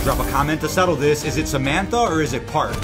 Drop a comment to settle this. Is it Samantha or is it Park?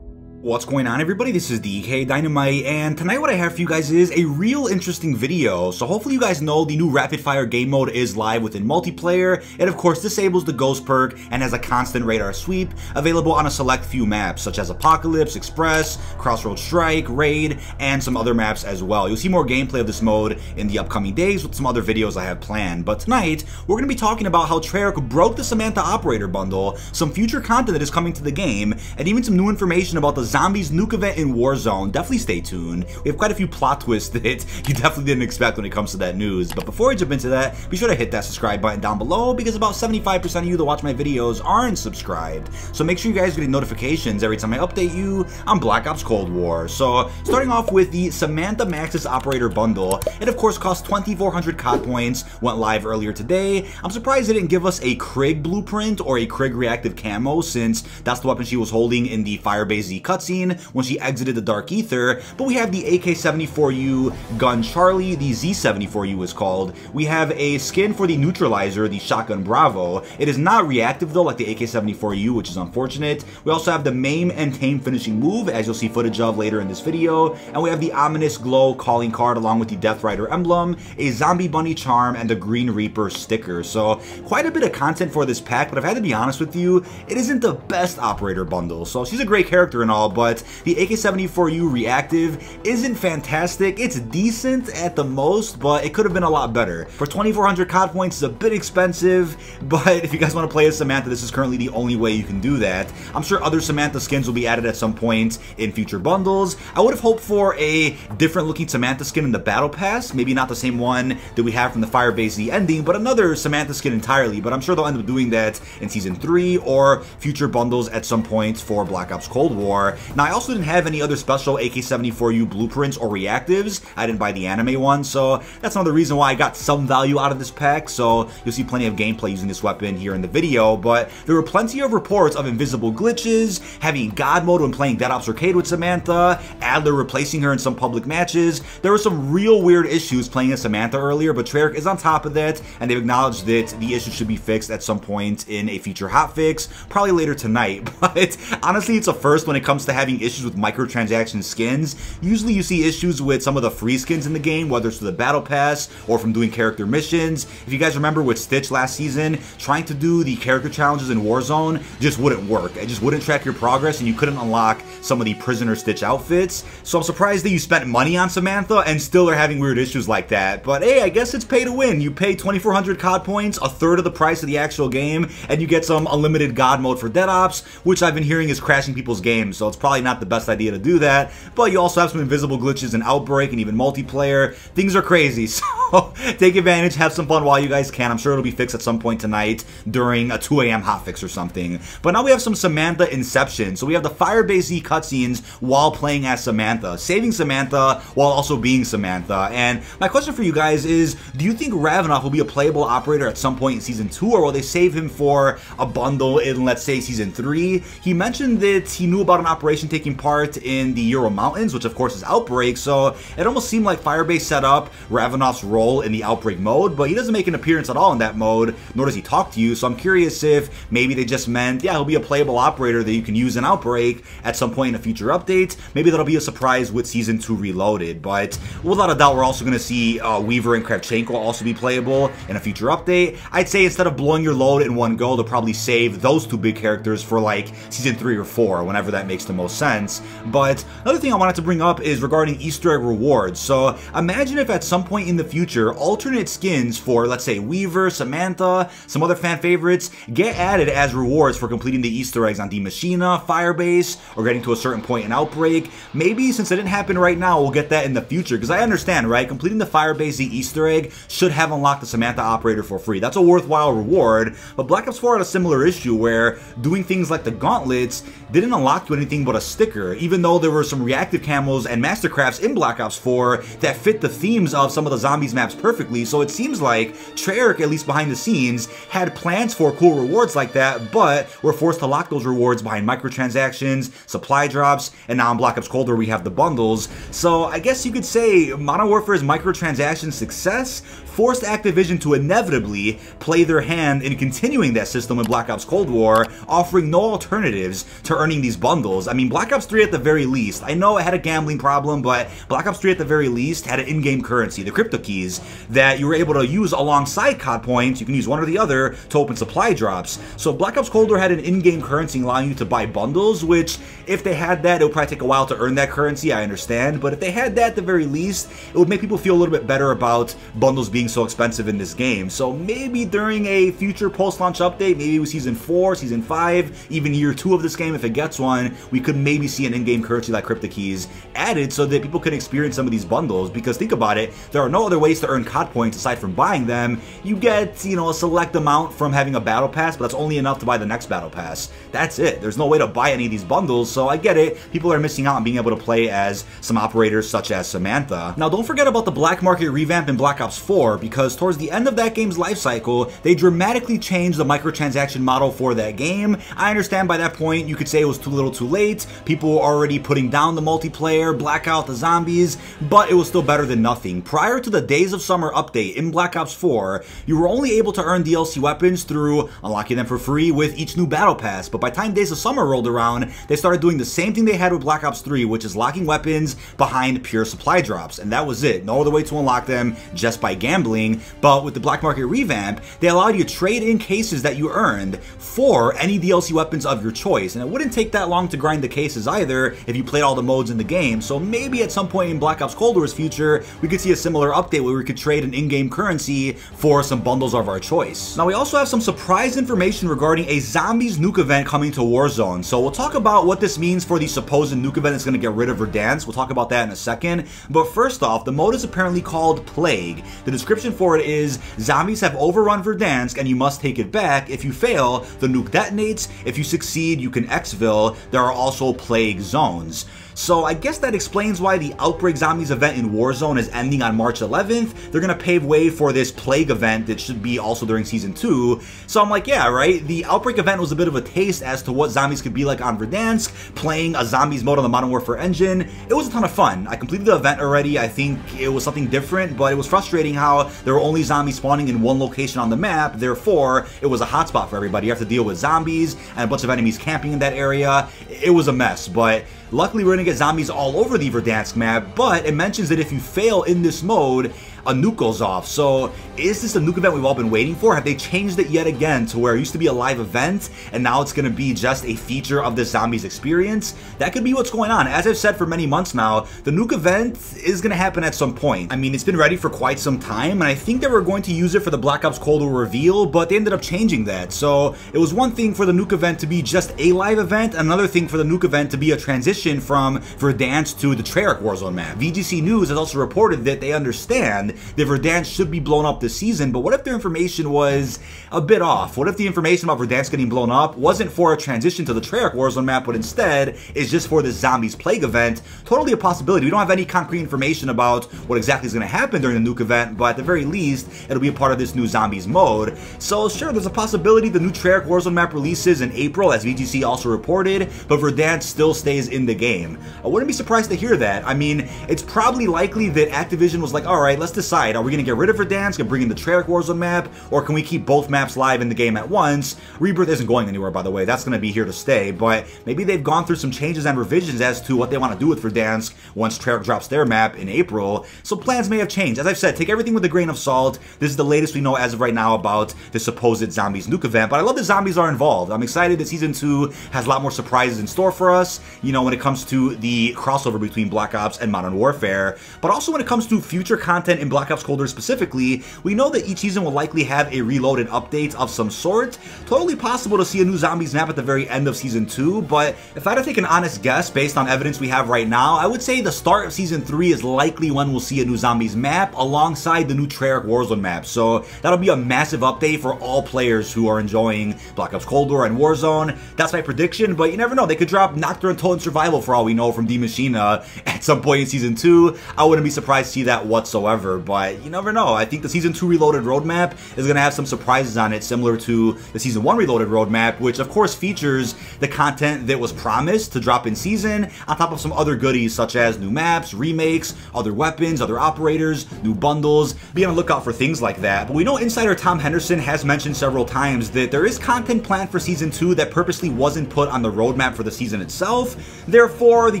What's going on, everybody? This is dkdynamite, and tonight what I have for you guys is a real interesting video. So hopefully you guys know the new rapid fire game mode is live within multiplayer. It of course disables the ghost perk and has a constant radar sweep, available on a select few maps such as Apocalypse, Express, Crossroads Strike, Raid, and some other maps as well. You'll see more gameplay of this mode in the upcoming days with some other videos I have planned. But tonight we're going to be talking about how Treyarch broke the Samantha operator bundle, some future content that is coming to the game, and even some new information about the Zombies Nuke event in Warzone. Definitely stay tuned. We have quite a few plot twists that you definitely didn't expect when it comes to that news. But before I jump into that, be sure to hit that subscribe button down below, because about 75% of you that watch my videos aren't subscribed. So make sure you guys get notifications every time I update you on Black Ops Cold War. So starting off with the Samantha Maxis Operator Bundle, it of course cost 2,400 COD points, went live earlier today. I'm surprised they didn't give us a Krig blueprint or a Krig reactive camo, since that's the weapon she was holding in the Firebase Z cutscene when she exited the Dark Ether. But we have the AK-74U gun Charlie, the Z-74U is called. We have a skin for the neutralizer, the Shotgun Bravo. It is not reactive though, like the AK-74U, which is unfortunate. We also have the Maim and Tame finishing move, as you'll see footage of later in this video. And we have the Ominous Glow calling card along with the Death Rider emblem, a Zombie Bunny charm, and the Green Reaper sticker. So quite a bit of content for this pack, but I've had to be honest with you, it isn't the best operator bundle. So she's a great character and all, but the AK-74U reactive isn't fantastic. It's decent at the most, but it could have been a lot better. For 2,400 COD points is a bit expensive, but if you guys want to play as Samantha, this is currently the only way you can do that. I'm sure other Samantha skins will be added at some point in future bundles. I would have hoped for a different looking Samantha skin in the Battle Pass, maybe not the same one that we have from the Firebase Z ending, but another Samantha skin entirely. But I'm sure they'll end up doing that in Season 3 or future bundles at some point for Black Ops Cold War. Now, I also didn't have any other special AK-74U blueprints or reactives. I didn't buy the anime one, so that's another reason why I got some value out of this pack. So you'll see plenty of gameplay using this weapon here in the video, but there were plenty of reports of invisible glitches, having God mode when playing Dead Ops Arcade with Samantha, Adler replacing her in some public matches. There were some real weird issues playing as Samantha earlier, but Treyarch is on top of that, and they've acknowledged that the issue should be fixed at some point in a future hotfix, probably later tonight. But honestly, it's a first when it comes to having issues with microtransaction skins. Usually you see issues with some of the free skins in the game, whether it's through the Battle Pass or from doing character missions. If you guys remember with Stitch last season, trying to do the character challenges in Warzone just wouldn't work. It just wouldn't track your progress, and you couldn't unlock some of the Prisoner Stitch outfits. So I'm surprised that you spent money on Samantha and still are having weird issues like that. But hey, I guess it's pay to win. You pay 2,400 COD points, a third of the price of the actual game, and you get some unlimited God mode for Dead Ops, which I've been hearing is crashing people's games. So it's probably not the best idea to do that, but you also have some invisible glitches in Outbreak and even multiplayer. Things are crazy, so take advantage, have some fun while you guys can. I'm sure it'll be fixed at some point tonight during a 2 a.m. hotfix or something. But now we have some Samantha Inception. So we have the Firebase Z cutscenes while playing as Samantha, saving Samantha while also being Samantha. And my question for you guys is, do you think Ravenov will be a playable operator at some point in Season 2, or will they save him for a bundle in, let's say, Season 3? He mentioned that he knew about an operation taking part in the Euro Mountains, which of course is Outbreak, so it almost seemed like Firebase set up Ravenov's role in the Outbreak mode, but he doesn't make an appearance at all in that mode, nor does he talk to you. So I'm curious if maybe they just meant, yeah, he'll be a playable operator that you can use in Outbreak at some point in a future update. Maybe that'll be a surprise with Season 2 Reloaded, but without a doubt we're also going to see Weaver and Kravchenko also be playable in a future update. I'd say instead of blowing your load in one go, they'll probably save those two big characters for like Season 3 or 4, whenever that makes the most sense. But another thing I wanted to bring up is regarding Easter egg rewards. So imagine if at some point in the future future, alternate skins for, let's say, Weaver, Samantha, some other fan favorites, get added as rewards for completing the Easter eggs on D Machina, Firebase, or getting to a certain point in Outbreak. Maybe since it didn't happen right now, we'll get that in the future, because I understand, right? Completing the Firebase Z Easter egg should have unlocked the Samantha operator for free. That's a worthwhile reward, but Black Ops 4 had a similar issue where doing things like the gauntlets didn't unlock you anything but a sticker, even though there were some reactive camos and mastercrafts in Black Ops 4 that fit the themes of some of the zombies maps perfectly. So it seems like Treyarch, at least behind the scenes, had plans for cool rewards like that, but were forced to lock those rewards behind microtransactions, supply drops, and now in Black Ops Cold War we have the bundles. So I guess you could say Modern Warfare's microtransaction success forced Activision to inevitably play their hand in continuing that system in Black Ops Cold War, offering no alternatives to earning these bundles. I mean, Black Ops 3 at the very least, I know it had a gambling problem, but Black Ops 3 at the very least had an in-game currency, the Crytokeys, that you were able to use alongside COD points. You can use one or the other to open supply drops. So Black Ops Cold War had an in-game currency allowing you to buy bundles, which if they had that, it would probably take a while to earn that currency, I understand, but if they had that at the very least, it would make people feel a little bit better about bundles being so expensive in this game. So maybe during a future post-launch update, maybe with Season 4, Season 5, even Year 2 of this game, if it gets one, we could maybe see an in-game currency like Crytokeys added so that people can experience some of these bundles, because think about it, there are no other ways to earn COD points aside from buying them. You get, you know, a select amount from having a battle pass, but that's only enough to buy the next battle pass. That's it. There's no way to buy any of these bundles, so I get it. People are missing out on being able to play as some operators such as Samantha. Now, don't forget about the black market revamp in Black Ops 4, because towards the end of that game's life cycle, they dramatically changed the microtransaction model for that game. I understand by that point, you could say it was too little too late. People were already putting down the multiplayer, black out the zombies, but it was still better than nothing. Prior to the Days of Summer update in Black Ops 4, you were only able to earn DLC weapons through unlocking them for free with each new battle pass, but by the time Days of Summer rolled around, they started doing the same thing they had with Black Ops 3, which is locking weapons behind pure supply drops, and that was it. No other way to unlock them, just by gambling. But with the black market revamp, they allowed you to trade in cases that you earned for any DLC weapons of your choice, and it wouldn't take that long to grind the cases either if you played all the modes in the game. So maybe at some point in Black Ops Cold War's future, we could see a similar update where we could trade an in-game currency for some bundles of our choice. Now, we also have some surprise information regarding a Zombies Nuke event coming to Warzone. So we'll talk about what this means for the supposed Nuke event that's going to get rid of Verdansk. We'll talk about that in a second. But first off, the mode is apparently called Plague. The description for it is, zombies have overrun Verdansk and you must take it back. If you fail, the nuke detonates. If you succeed, you can exfil. There are also Plague zones. So I guess that explains why the Outbreak Zombies event in Warzone is ending on March 11th. They're going to pave way for this Plague event that should be also during Season 2. So I'm like, yeah, right? The Outbreak event was a bit of a taste as to what zombies could be like on Verdansk, playing a zombies mode on the Modern Warfare engine. It was a ton of fun. I completed the event already. I think it was something different, but it was frustrating how there were only zombies spawning in one location on the map. Therefore, it was a hotspot for everybody. You have to deal with zombies and a bunch of enemies camping in that area. It was a mess, but luckily we're going to get zombies all over the Verdansk map, but it mentions that if you fail in this mode, a nuke goes off. So is this the nuke event we've all been waiting for? Have they changed it yet again to where it used to be a live event and now it's going to be just a feature of this zombies experience? That could be what's going on. As I've said for many months now, the nuke event is going to happen at some point. I mean, it's been ready for quite some time, and I think they were going to use it for the Black Ops Cold War reveal, but they ended up changing that. So it was one thing for the nuke event to be just a live event, another thing for the nuke event to be a transition from Verdansk to the Treyarch Warzone map. VGC News has also reported that they understand that Verdansk should be blown up this season, but what if their information was a bit off? What if the information about Verdansk getting blown up wasn't for a transition to the Treyarch Warzone map, but instead is just for this Zombies Plague event? Totally a possibility. We don't have any concrete information about what exactly is going to happen during the nuke event, but at the very least, it'll be a part of this new Zombies mode. So sure, there's a possibility the new Treyarch Warzone map releases in April, as VGC also reported, but Verdansk still stays in the game. I wouldn't be surprised to hear that. I mean, it's probably likely that Activision was like, alright, let's decide. Are we going to get rid of Verdansk and bring in the Treyarch Warzone map, or can we keep both maps live in the game at once? Rebirth isn't going anywhere, by the way. That's going to be here to stay, but maybe they've gone through some changes and revisions as to what they want to do with Verdansk once Treyarch drops their map in April, so plans may have changed. As I've said, take everything with a grain of salt. This is the latest we know as of right now about the supposed Zombies Nuke event, but I love that zombies are involved. I'm excited that Season 2 has a lot more surprises in store for us, you know, when it comes to the crossover between Black Ops and Modern Warfare, but also when it comes to future content in in Black Ops Cold War specifically, we know that each season will likely have a reloaded update of some sort. Totally possible to see a new zombies map at the very end of Season 2, but if I had to take an honest guess based on evidence we have right now, I would say the start of Season 3 is likely when we'll see a new zombies map alongside the new Treyarch Warzone map. So that'll be a massive update for all players who are enjoying Black Ops Cold War and Warzone. That's my prediction, but you never know. They could drop Nocturne Total Survival for all we know from D Machina at some point in Season 2. I wouldn't be surprised to see that whatsoever, but you never know. I think the Season 2 Reloaded roadmap is going to have some surprises on it, similar to the Season 1 Reloaded roadmap, which of course features the content that was promised to drop in Season, on top of some other goodies such as new maps, remakes, other weapons, other operators, new bundles. Be on the lookout for things like that. But we know insider Tom Henderson has mentioned several times that there is content planned for Season 2 that purposely wasn't put on the roadmap for the season itself. Therefore, the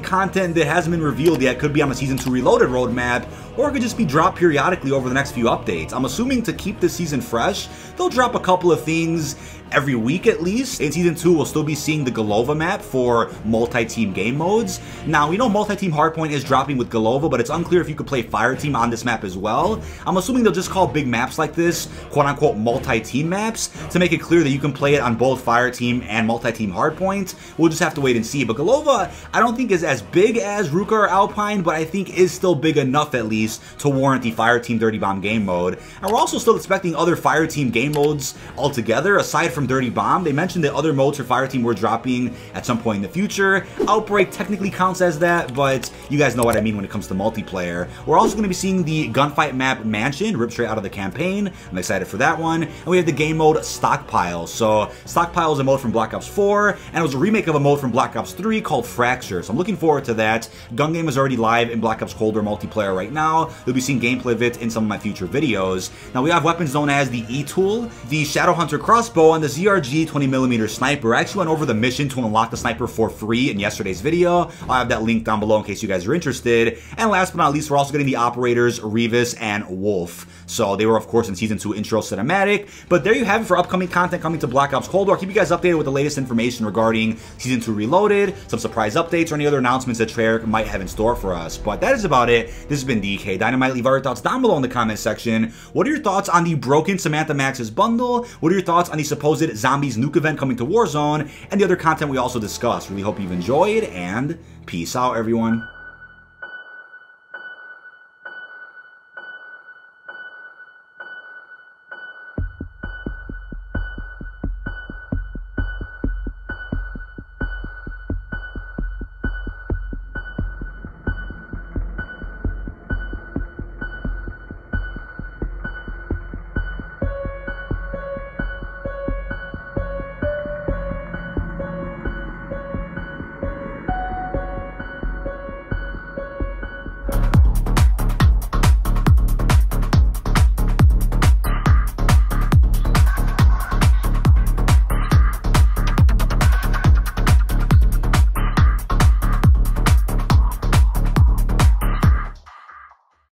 content that hasn't been revealed yet could be on the Season 2 Reloaded roadmap, or it could just be dropped periodically over the next few updates. I'm assuming to keep this season fresh, they'll drop a couple of things every week at least. In Season 2, we'll still be seeing the Golova map for multi-team game modes. Now, we know multi-team hardpoint is dropping with Golova, but it's unclear if you could play Fireteam on this map as well. I'm assuming they'll just call big maps like this, quote-unquote, multi-team maps, to make it clear that you can play it on both Fireteam and multi-team hardpoint. We'll just have to wait and see. But Golova, I don't think is as big as Ruka or Alpine, but I think is still big enough at least to warrant the Fireteam Dirty Bomb game mode. And we're also still expecting other Fireteam game modes altogether, aside from Dirty Bomb. They mentioned that other modes for Fireteam were dropping at some point in the future. Outbreak technically counts as that, but you guys know what I mean when it comes to multiplayer. We're also going to be seeing the gunfight map Mansion, ripped straight out of the campaign. I'm excited for that one. And we have the game mode Stockpile. So Stockpile is a mode from Black Ops 4, and it was a remake of a mode from Black Ops 3 called Fracture. So I'm looking forward to that. Gun game is already live in Black Ops Cold War multiplayer right now. You'll be seeing gameplay of it in some of my future videos. Now we have weapons known as the E-Tool, the Shadowhunter crossbow, and the ZRG 20mm sniper. I actually went over the mission to unlock the sniper for free in yesterday's video. I'll have that link down below in case you guys are interested. And last but not least, we're also getting the operators Revis and Wolf. So they were of course in Season 2 intro cinematic. But there you have it for upcoming content coming to Black Ops Cold War. I'll keep you guys updated with the latest information regarding Season 2 Reloaded, some surprise updates, or any other announcements that Treyarch might have in store for us. But that is about it. This has been dkdynamite. Leave our thoughts down below in the comment section. What are your thoughts on the broken Samantha Max's bundle? What are your thoughts on the supposed Zombies Nuke event coming to Warzone, and the other content we also discussed? Really hope you've enjoyed, and peace out, everyone.